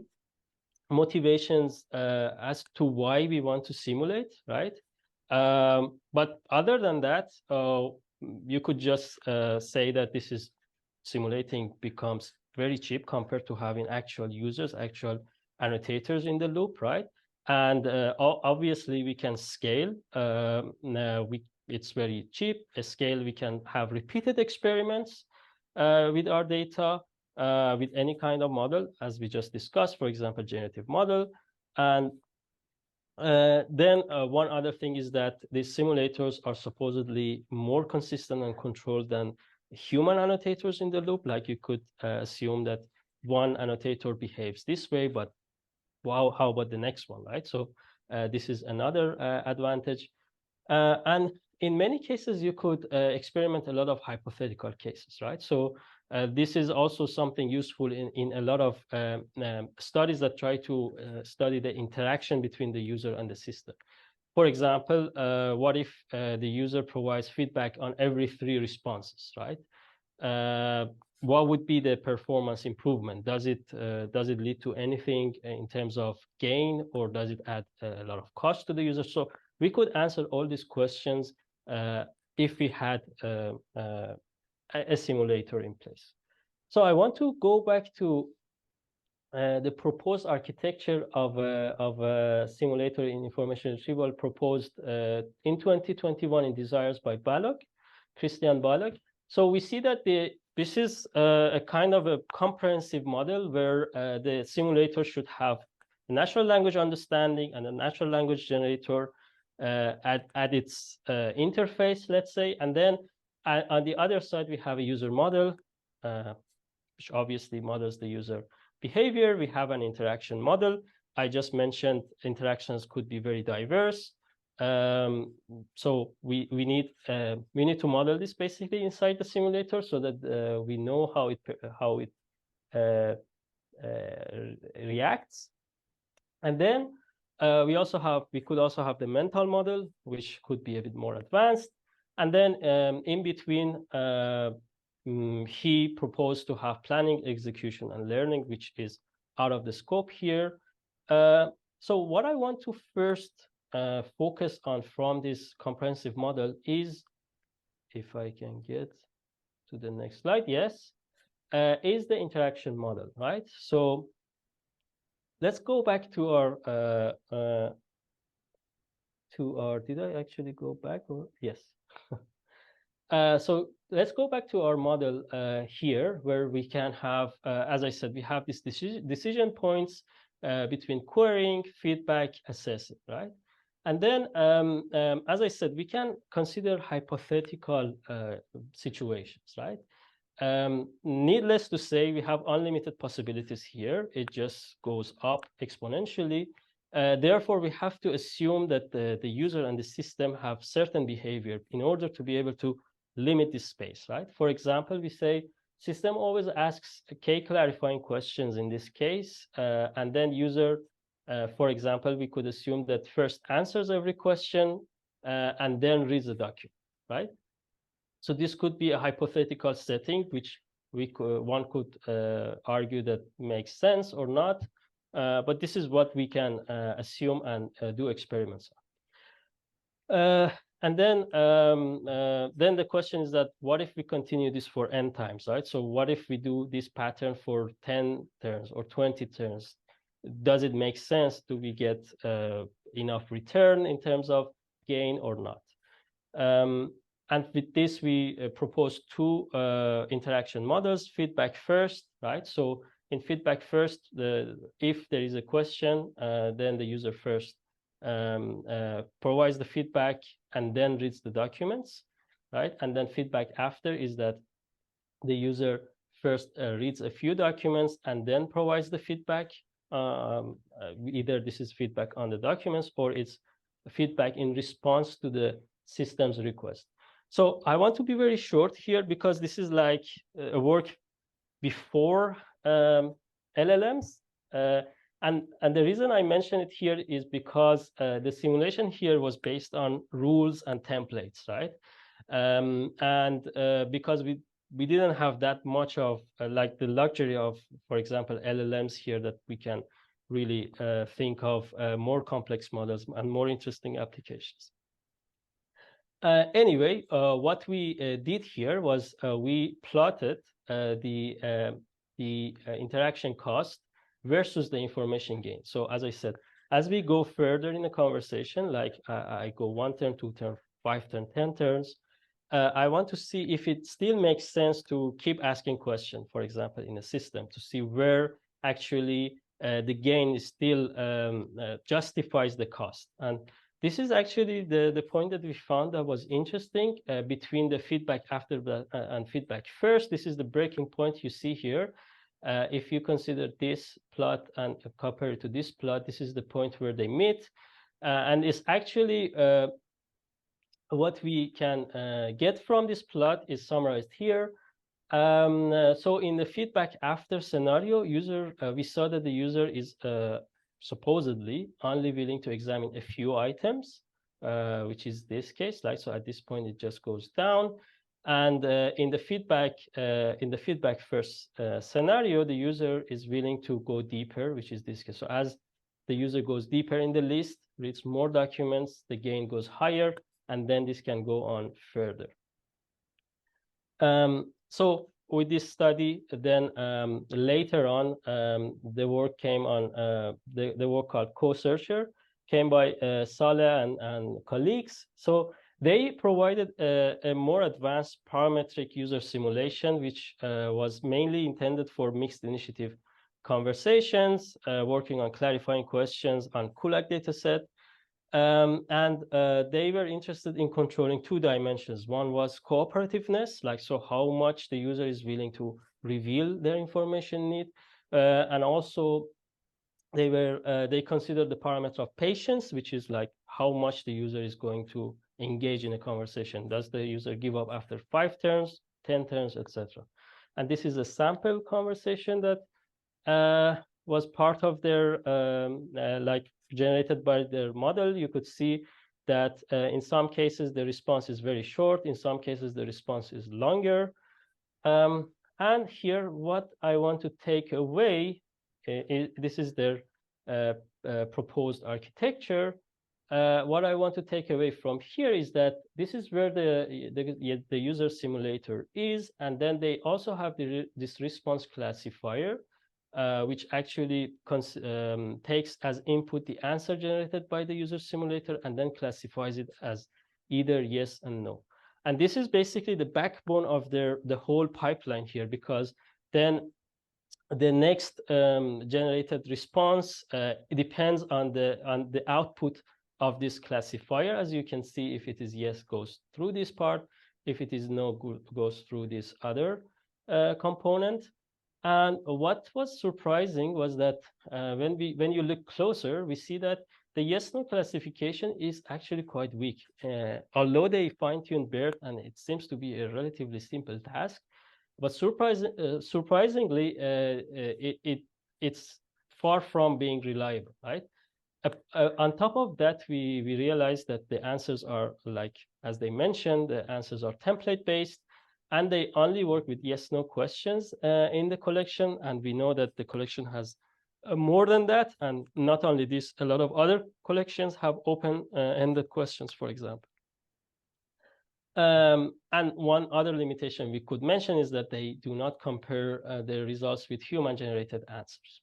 motivations as to why we want to simulate, right? But other than that, you could just say that this is simulating becomes very cheap compared to having actual users, actual annotators in the loop, right? And obviously we can scale. It's very cheap. A scale, we can have repeated experiments with our data, with any kind of model, as we just discussed, for example, generative model. And then one other thing is that these simulators are supposedly more consistent and controlled than human annotators in the loop. Like you could assume that one annotator behaves this way, but wow, how about the next one, right? So this is another advantage. And in many cases, you could experiment a lot of hypothetical cases, right? So this is also something useful in a lot of studies that try to study the interaction between the user and the system. For example, what if the user provides feedback on every 3 responses, right? What would be the performance improvement? Does it lead to anything in terms of gain, or does it add a lot of cost to the user? So we could answer all these questions if we had a simulator in place. So I want to go back to the proposed architecture of a simulator in information retrieval proposed in 2021 in Desires by Christian Balog. So we see that this is a kind of a comprehensive model where the simulator should have natural language understanding and a natural language generator at its interface, let's say. And then on the other side, we have a user model, which obviously models the user behavior. We have an interaction model. I just mentioned interactions could be very diverse. So we need to model this basically inside the simulator so that we know how it reacts. And then we could also have the mental model, which could be a bit more advanced. And then in between, he proposed to have planning, execution, and learning, which is out of the scope here. So what I want to first focus on from this comprehensive model is, if I can get to the next slide, yes, is the interaction model, right? So let's go back to our, did I actually go back? Or yes. So let's go back to our model here, where we can have, as I said, we have these decision points between querying, feedback, assessing, right? And then, as I said, we can consider hypothetical situations, right? Needless to say, we have unlimited possibilities here. It just goes up exponentially. Therefore, we have to assume that the user and the system have certain behavior in order to be able to limit this space, right? For example, we say system always asks k-clarifying questions in this case, and then user, for example, we could assume that first answers every question and then reads the document, right? So this could be a hypothetical setting, which one could argue that makes sense or not, but this is what we can assume and do experiments on. And then the question is that what if we continue this for n times, right? So what if we do this pattern for 10 turns or 20 turns? Does it make sense? Do we get enough return in terms of gain or not? And with this, we propose two interaction models, feedback first, right? So in feedback first, if there is a question, then the user first provides the feedback and then reads the documents, right? And then feedback after is that the user first reads a few documents and then provides the feedback. Either this is feedback on the documents or it's feedback in response to the system's request. So I want to be very short here because this is like a work before LLMs. And the reason I mention it here is because the simulation here was based on rules and templates, right? And because we didn't have that much of like the luxury of, for example, LLMs here that we can really think of more complex models and more interesting applications. Anyway, what we did here was we plotted the interaction cost versus the information gain. So as I said, as we go further in the conversation, like I go 1 turn, 2 turn, 5 turn, 10 turns, I want to see if it still makes sense to keep asking questions, for example, in a system to see where actually the gain is still justifies the cost. And this is actually the point that we found that was interesting between the feedback after and feedback first. This is the breaking point you see here. If you consider this plot and compare it to this plot, this is the point where they meet. And it's actually what we can get from this plot is summarized here. So in the feedback after scenario, we saw that the user is supposedly only willing to examine a few items, which is this case, right? So at this point, it just goes down. And in the feedback first scenario, the user is willing to go deeper, which is this case. So as the user goes deeper in the list, reads more documents, the gain goes higher, and then this can go on further. So with this study, then later on, the work came on the work called QuAC came by Saleh and colleagues. So they provided a more advanced parametric user simulation, which was mainly intended for mixed initiative conversations, working on clarifying questions on QuAC dataset. And they were interested in controlling 2 dimensions. One was cooperativeness, like so how much the user is willing to reveal their information need, and also they considered the parameter of patience, which is like how much the user is going to engage in a conversation. Does the user give up after 5 turns, 10 turns, etc. And this is a sample conversation that was part of their like generated by their model. You could see that in some cases the response is very short, in some cases the response is longer. And here what I want to take away, this is their proposed architecture. What I want to take away from here is that this is where the user simulator is, and then they also have this response classifier, which actually takes as input the answer generated by the user simulator and then classifies it as either yes and no. And this is basically the backbone of the whole pipeline here, because then the next generated response depends on the output of this classifier. As you can see, if it is yes, goes through this part. If it is no, goes through this other component. And what was surprising was that when you look closer, we see that the yes/no classification is actually quite weak. Although they fine-tuned BERT, and it seems to be a relatively simple task, but surprisingly, it's far from being reliable, right? On top of that, we realized that the answers are, like, as they mentioned, the answers are template-based, and they only work with yes/no questions in the collection. And we know that the collection has more than that. And not only this, a lot of other collections have open-ended questions, for example. And one other limitation we could mention is that they do not compare the results with human-generated answers.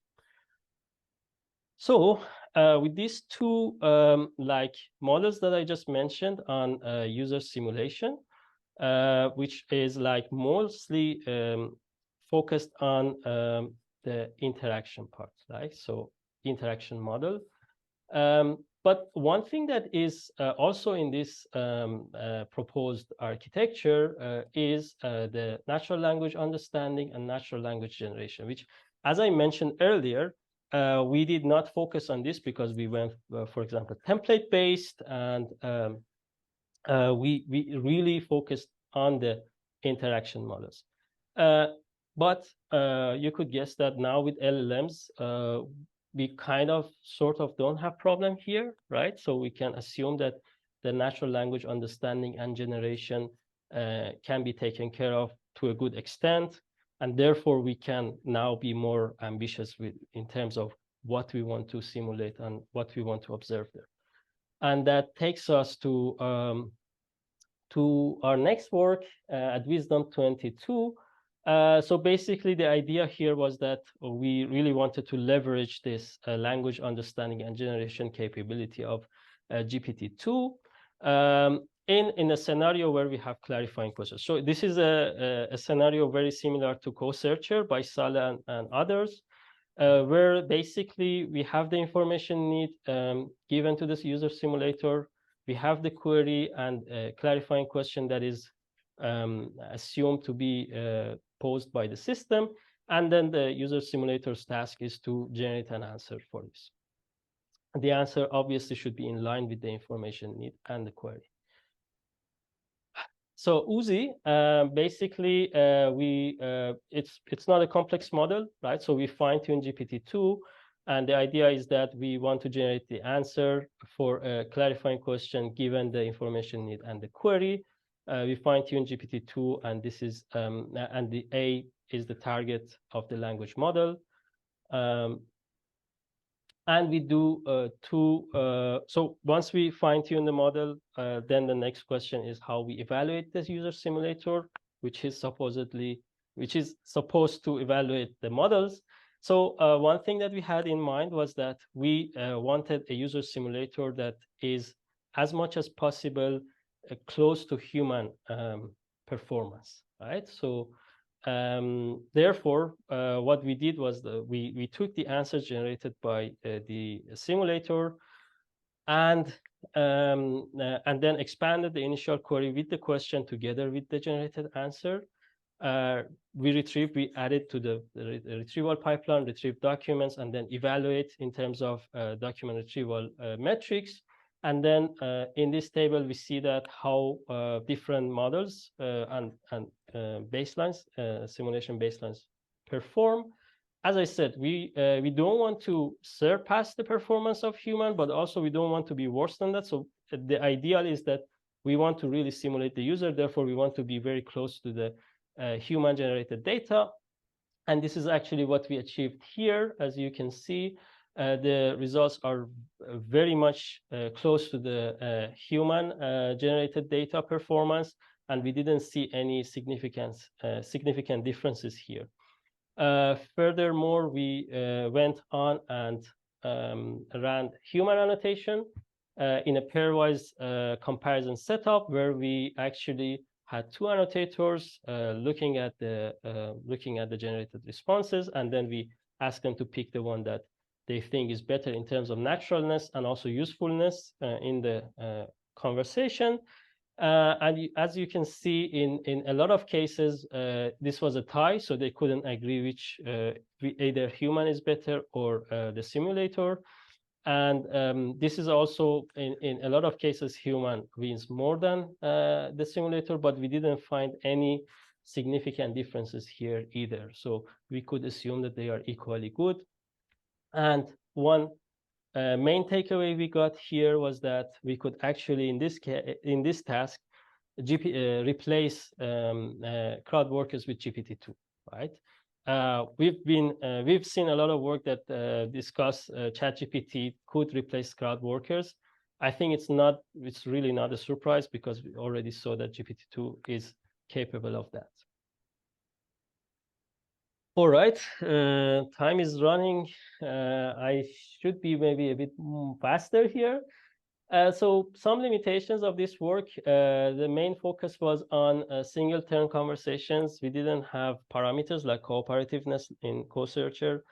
So with these 2 like models that I just mentioned on user simulation, which is like mostly focused on the interaction part, right? So interaction model. But one thing that is also in this proposed architecture is the natural language understanding and natural language generation, which, as I mentioned earlier, we did not focus on this because we went, for example, template-based, and we really focused on the interaction models. But you could guess that now with LLMs, we kind of sort of don't have problem here, right? So we can assume that the natural language understanding and generation can be taken care of to a good extent. And therefore, we can now be more ambitious in terms of what we want to simulate and what we want to observe there. And that takes us to our next work at Wisdom 22. So basically, the idea here was that we really wanted to leverage this language understanding and generation capability of GPT-2 in a scenario where we have clarifying questions. So this is a scenario very similar to QuAC by Saleh and others, where basically we have the information need given to this user simulator. We have the query and a clarifying question that is assumed to be posed by the system, and then the user simulator's task is to generate an answer for this. The answer obviously should be in line with the information need and the query. So Uzi, basically, it's not a complex model, right? So we fine-tune GPT-2, and the idea is that we want to generate the answer for a clarifying question given the information need and the query. We fine-tune GPT-2, and this is and the A is the target of the language model. And we do so once we fine-tune the model, then the next question is how we evaluate this user simulator, which is supposedly which is supposed to evaluate the models. So one thing that we had in mind was that we wanted a user simulator that is as much as possible close to human performance, right? So therefore, what we did was we took the answers generated by the simulator and then expanded the initial query with the question together with the generated answer. We added to the retrieval pipeline, retrieve documents, and then evaluate in terms of document retrieval metrics. And then in this table, we see that how different models and baselines, simulation baselines perform. As I said, we don't want to surpass the performance of human, but also we don't want to be worse than that. So the ideal is that we want to really simulate the user. Therefore, we want to be very close to the human-generated data. And this is actually what we achieved here. As you can see, the results are very much close to the human-generated data performance, and we didn't see any significant differences here. Furthermore, we went on and ran human annotation in a pairwise comparison setup, where we actually had two annotators looking at the generated responses, and then we asked them to pick the one that they think is better in terms of naturalness and also usefulness in the conversation. And as you can see, in a lot of cases, this was a tie, so they couldn't agree which either human is better or the simulator. And this is also, in a lot of cases, human wins more than the simulator, but we didn't find any significant differences here either. So we could assume that they are equally good. And one main takeaway we got here was that we could actually, in this task, replace crowd workers with GPT-2, right? We've seen a lot of work that discuss ChatGPT could replace crowd workers. I think it's really not a surprise, because we already saw that GPT-2 is capable of that. All right, time is running. I should be maybe a bit faster here. So some limitations of this work, the main focus was on single turn conversations. We didn't have parameters like cooperativeness in CoSearcher,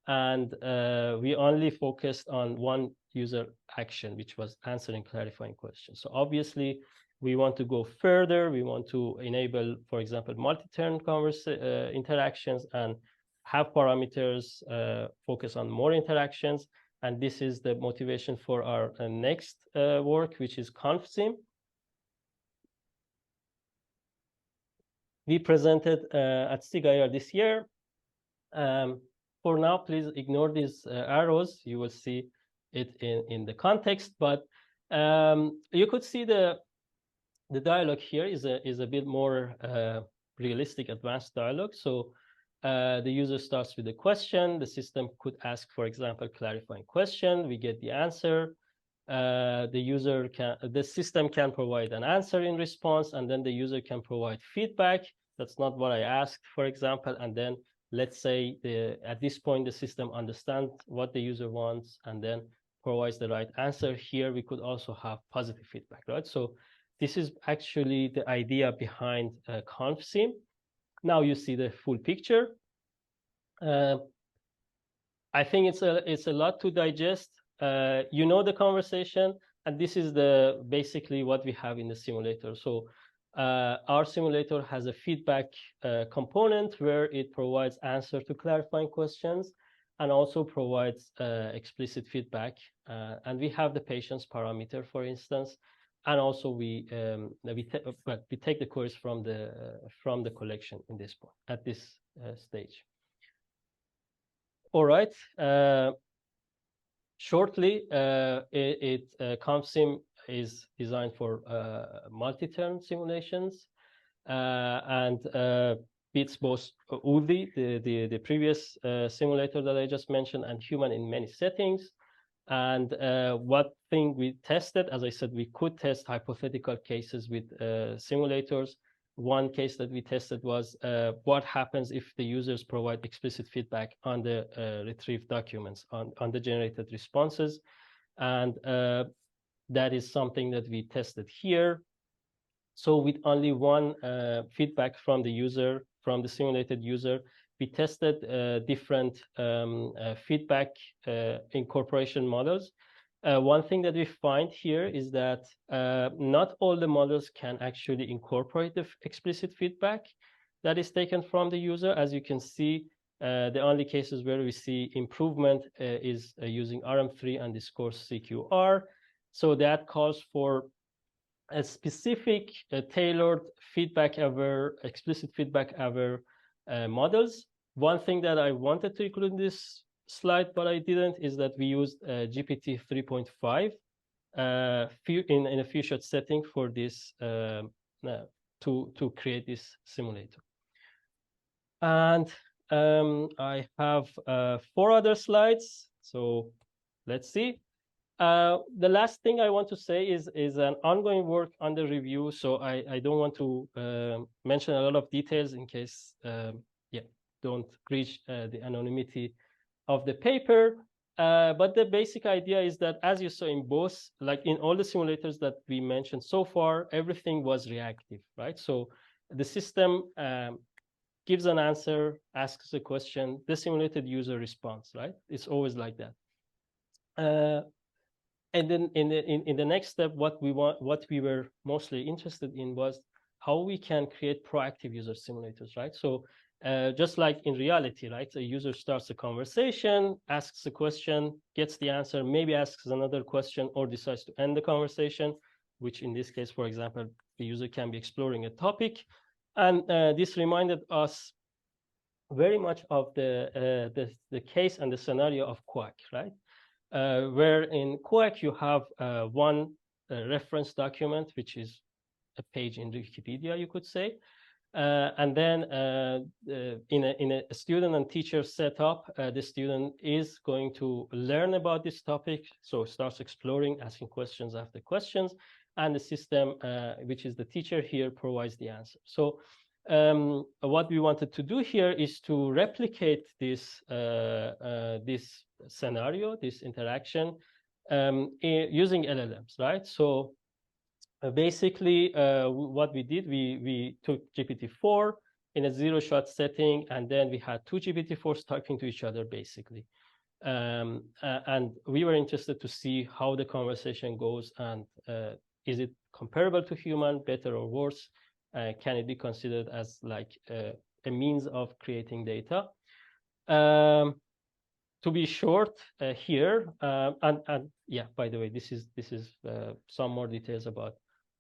and we only focused on one user action, which was answering clarifying questions. So obviously, we want to go further. We want to enable, for example, multi-turn interactions and have parameters focus on more interactions. And this is the motivation for our next work, which is ConfSim. We presented at CIIR this year. For now, please ignore these arrows. You will see it in the context, but you could see the dialogue here is a bit more realistic, advanced dialogue. So the user starts with a question. The system could ask, for example, clarifying question. We get the answer. The system can provide an answer in response, and then the user can provide feedback. That's not what I asked, for example. And then let's say at this point, the system understands what the user wants and then provides the right answer. Here, we could also have positive feedback, right? So this is actually the idea behind ConfSim. Now you see the full picture. I think it's a lot to digest. You know the conversation, and this is basically what we have in the simulator. So our simulator has a feedback component where it provides answer to clarifying questions and also provides explicit feedback. And we have the patient's parameter, for instance, and also we take the queries from the collection in this point at this stage. All right. Shortly, ConfSim is designed for multi-turn simulations and beats both ULDI, the previous simulator that I just mentioned, and human in many settings. And what thing we tested, as I said, we could test hypothetical cases with simulators. one case that we tested was what happens if the users provide explicit feedback on the retrieved documents, on the generated responses. And that is something that we tested here. So with only one feedback from the user, from the simulated user, we tested different feedback incorporation models. One thing that we find here is that not all the models can actually incorporate the explicit feedback that is taken from the user. As you can see, the only cases where we see improvement is using RM3 and this course CIIR. So that calls for a specific tailored feedback-aware, explicit feedback-aware models. One thing that I wanted to include in this slide, but I didn't, is that we used GPT-3.5 in a few shot setting for this to create this simulator. And I have 4 other slides, so let's see. The last thing I want to say is an ongoing work on the review, so I don't want to mention a lot of details in case don't breach the anonymity of the paper. But the basic idea is that, as you saw in both, like in all the simulators that we mentioned so far, everything was reactive, right? So the system gives an answer, asks a question, the simulated user responds, right? It's always like that. And then in the next step, what we were mostly interested in was how we can create proactive user simulators, right? So just like in reality, right? A user starts a conversation, asks a question, gets the answer, maybe asks another question, or decides to end the conversation, which in this case, for example, the user can be exploring a topic. And this reminded us very much of the case and the scenario of QuaC, right? Where in QuaC you have one reference document, which is a page in Wikipedia, you could say. And then in a student and teacher setup, the student is going to learn about this topic, so starts exploring, asking questions after questions, and the system, which is the teacher here, provides the answer. So what we wanted to do here is to replicate this this scenario, this interaction, using LLMs, right? So basically, what we did, we took GPT-4 in a 0-shot setting, and then we had 2 GPT-4s talking to each other, basically. And we were interested to see how the conversation goes, and is it comparable to human, better or worse? Can it be considered as like a means of creating data? To be short here, and yeah, by the way, this is some more details about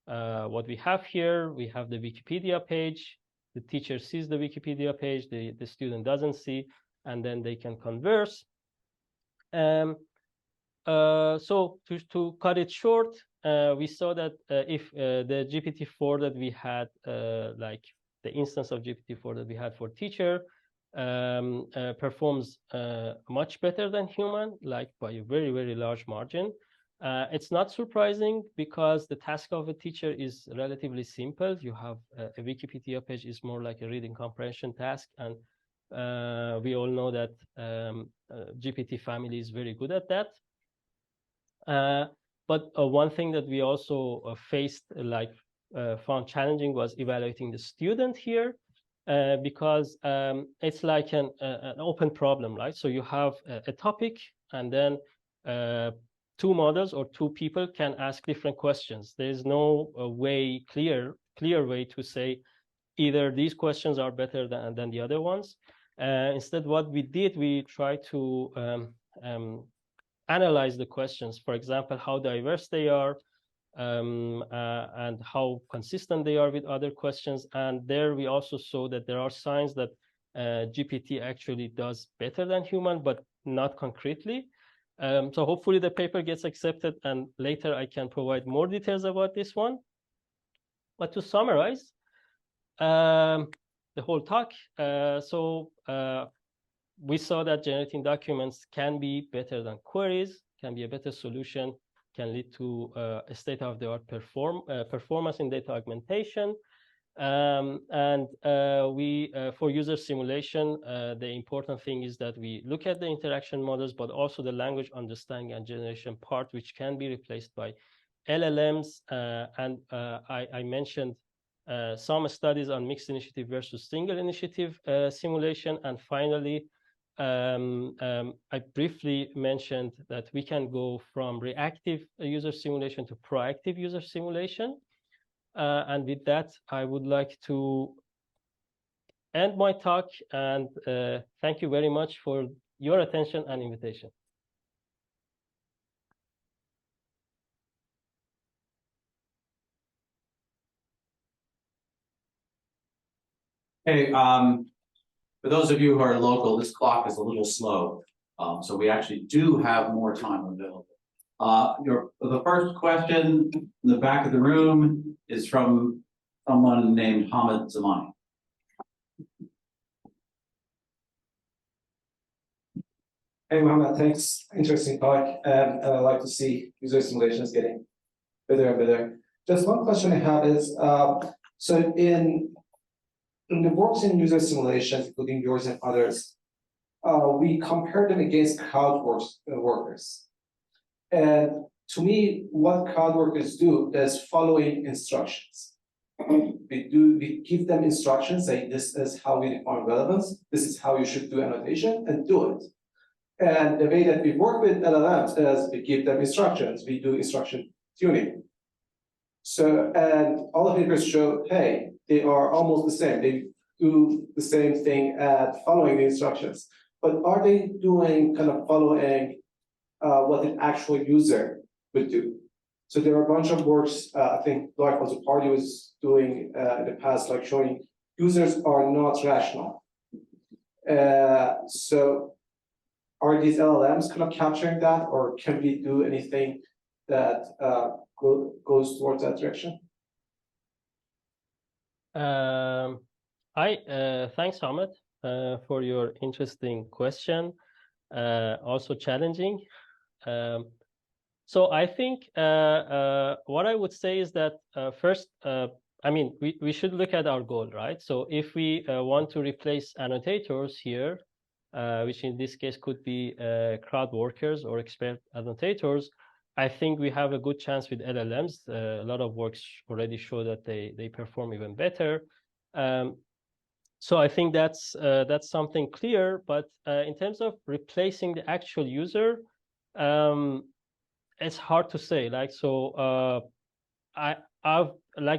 what we have here. We have the Wikipedia page. The teacher sees the Wikipedia page, the student doesn't see, and then they can converse. So to cut it short, we saw that if the GPT-4 that we had, like the instance of GPT-4 that we had for teacher, performs much better than human, like by a very, very large margin. It's not surprising because the task of a teacher is relatively simple. You have a Wikipedia page is more like a reading comprehension task, and we all know that GPT family is very good at that. But one thing that we also faced, found challenging, was evaluating the student here, because it's like an open problem, right? So you have a topic, and then 2 models or 2 people can ask different questions. There is no clear way to say either these questions are better than the other ones. Instead, what we did, we tried to analyze the questions. For example, how diverse they are, and how consistent they are with other questions. And there we also saw that there are signs that GPT actually does better than human, but not concretely. So hopefully the paper gets accepted, and later I can provide more details about this one. But to summarize the whole talk, we saw that generating documents can be better than queries, can be a better solution, can lead to a state-of-the-art performance in data augmentation. For user simulation, the important thing is that we look at the interaction models, but also the language understanding and generation part, which can be replaced by LLMs. I mentioned some studies on mixed initiative versus single initiative simulation. And finally, I briefly mentioned that we can go from reactive user simulation to proactive user simulation. And with that, I would like to end my talk, and thank you very much for your attention and invitation. Hey, for those of you who are local, this clock is a little slow, so we actually do have more time available. The first question in the back of the room is from someone named Mohammad Zamani. Hey, Mohammad, thanks. Interesting talk. And I like to see user simulations getting better and better. Just one question I have is, so in the works in user simulations, including yours and others, we compare them against crowd workers. And to me, what crowd workers do is following instructions. We give them instructions, say this is how we define relevance, this is how you should do annotation, and do it. And the way that we work with LLMs is we give them instructions, we do instruction tuning. So, and all the papers show, hey, they are almost the same. They do the same thing at following the instructions. But are they doing kind of following what an actual user would do? So there are a bunch of works, I think like what Party was doing in the past, like showing users are not rational. So are these LLMs kind of capturing that, or can we do anything that goes towards that direction? Thanks, Ahmed, for your interesting question. Also challenging. So I think what I would say is that first, I mean, we should look at our goal, right? So if we want to replace annotators here, which in this case could be crowd workers or expert annotators, I think we have a good chance with LLMs. A lot of works already show that they perform even better. So I think that's something clear. But in terms of replacing the actual user, it's hard to say. Like, so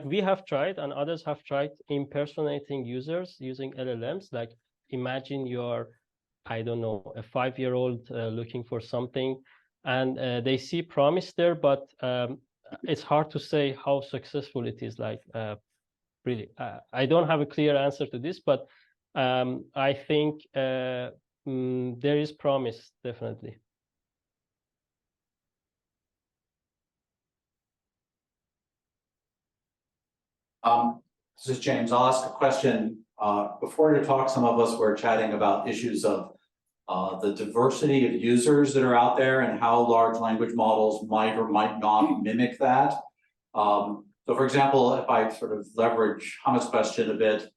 we have tried and others have tried impersonating users using LLMs. Like, imagine you're, I don't know, a 5-year-old looking for something, and they see promise there, but it's hard to say how successful it is. Like, really, I don't have a clear answer to this, but I think there is promise, definitely. This is James. I'll ask a question. Before your talk, some of us were chatting about issues of the diversity of users that are out there and how large language models might or might not mimic that. So for example, if I sort of leverage Hamid's question a bit,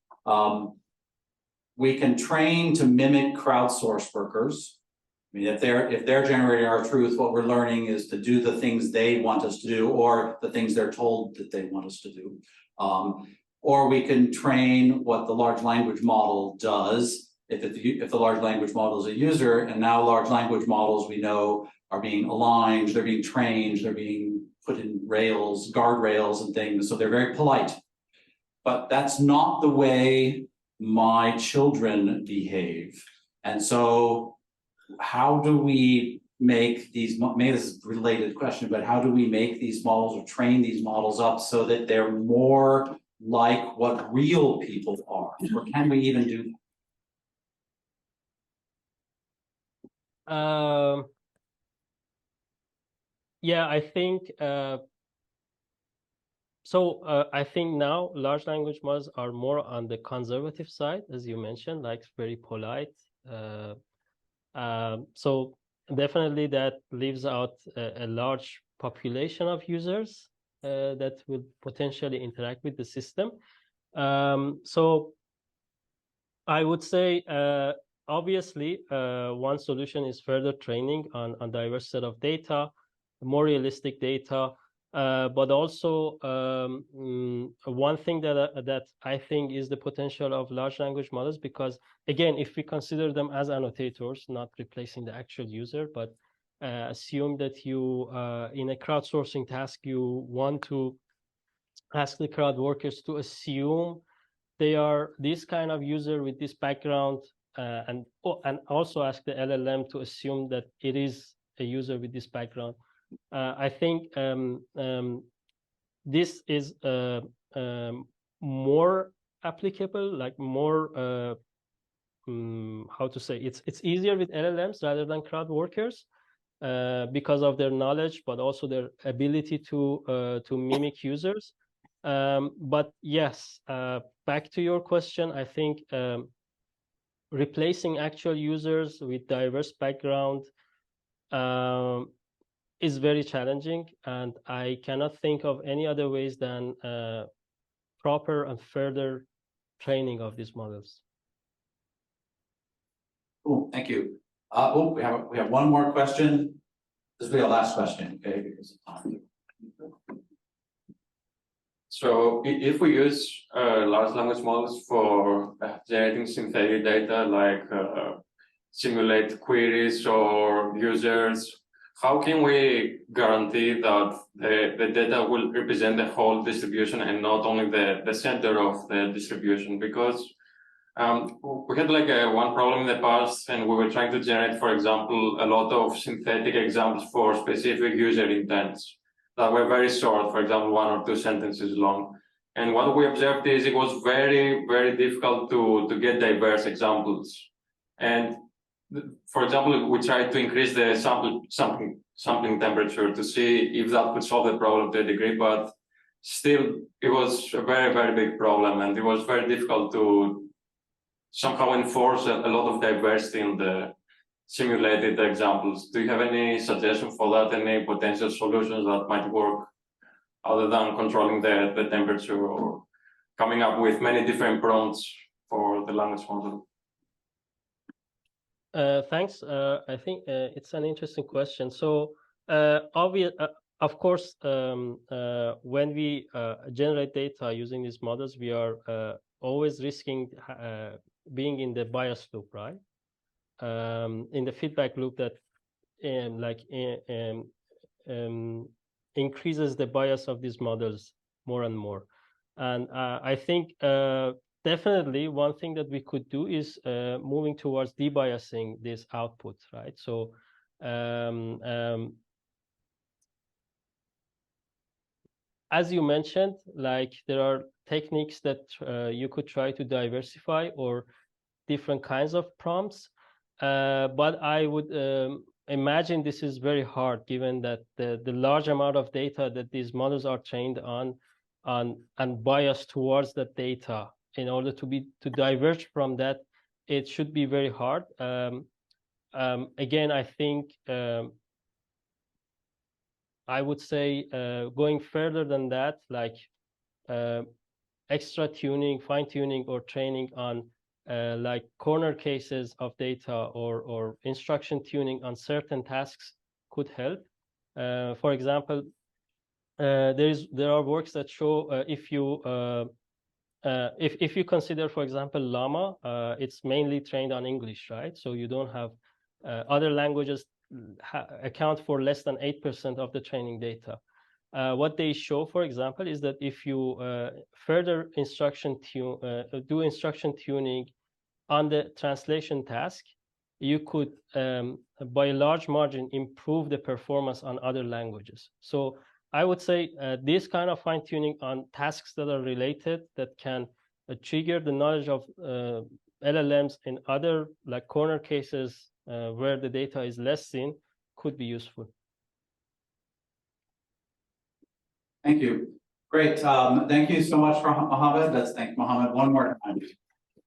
we can train to mimic crowdsourced workers. I mean, if they're generating our truth, what we're learning is to do the things they want us to do, or the things they're told that they want us to do. Or we can train what the large language model does if the large language model is a user, and now large language models we know are being aligned, they're being trained, they're being put in rails, guardrails and things, so they're very polite. But that's not the way my children behave. And so how do we make these, maybe this is a related question, but how do we make these models or train these models up so that they're more like what real people are? Or can we even do that? Yeah, I think I think now large language models are more on the conservative side, as you mentioned, like very polite. So definitely that leaves out a large population of users that will potentially interact with the system. So I would say, obviously, one solution is further training on diverse set of data, more realistic data. But also one thing that I think is the potential of large language models, because again, if we consider them as annotators, not replacing the actual user, but assume that you in a crowdsourcing task, you want to ask the crowd workers to assume they are this kind of user with this background, and also ask the LLM to assume that it is a user with this background. I think this is more applicable, like more how to say, it's easier with LLMs rather than crowd workers because of their knowledge, but also their ability to mimic users. But yes, back to your question, I think replacing actual users with diverse background is very challenging, and I cannot think of any other ways than proper and further training of these models. Cool, thank you. Oh, we have one more question. This will be our last question, okay? Because of time. So if we use large language models for generating synthetic data, like simulate queries or users, how can we guarantee that the data will represent the whole distribution and not only the center of the distribution? Because we had like one problem in the past, and we were trying to generate, for example, a lot of synthetic examples for specific user intents that were very short, for example, 1 or 2 sentences long. And what we observed is it was very, very difficult to get diverse examples. And for example, we tried to increase the sampling temperature to see if that could solve the problem to a degree, but still it was a very, very big problem, and it was very difficult to somehow enforce a lot of diversity in the simulated examples. Do you have any suggestion for that, any potential solutions that might work other than controlling the temperature or coming up with many different prompts for the language model? Thanks. I think it's an interesting question. So of course, when we generate data using these models, we are always risking being in the bias loop, right? In the feedback loop that increases the bias of these models more and more. And I think definitely one thing that we could do is moving towards debiasing this output, right? So as you mentioned, like there are techniques that you could try to diversify or different kinds of prompts, but I would imagine this is very hard given that the large amount of data that these models are trained on and biased towards that data. In order to diverge from that, it should be very hard. Again, I think I would say going further than that, like extra tuning, fine tuning, or training on like corner cases of data or instruction tuning on certain tasks could help. For example, there are works that show if you consider, for example, Llama, it's mainly trained on English, right? So you don't have other languages account for less than 8% of the training data. What they show, for example, is that if you further do instruction tuning on the translation task, you could, by a large margin, improve the performance on other languages. So I would say this kind of fine-tuning on tasks that are related, that can trigger the knowledge of LLMs in other like corner cases where the data is less seen, could be useful. Thank you. Great. Thank you so much for Mohammad. Let's thank Mohammad one more time.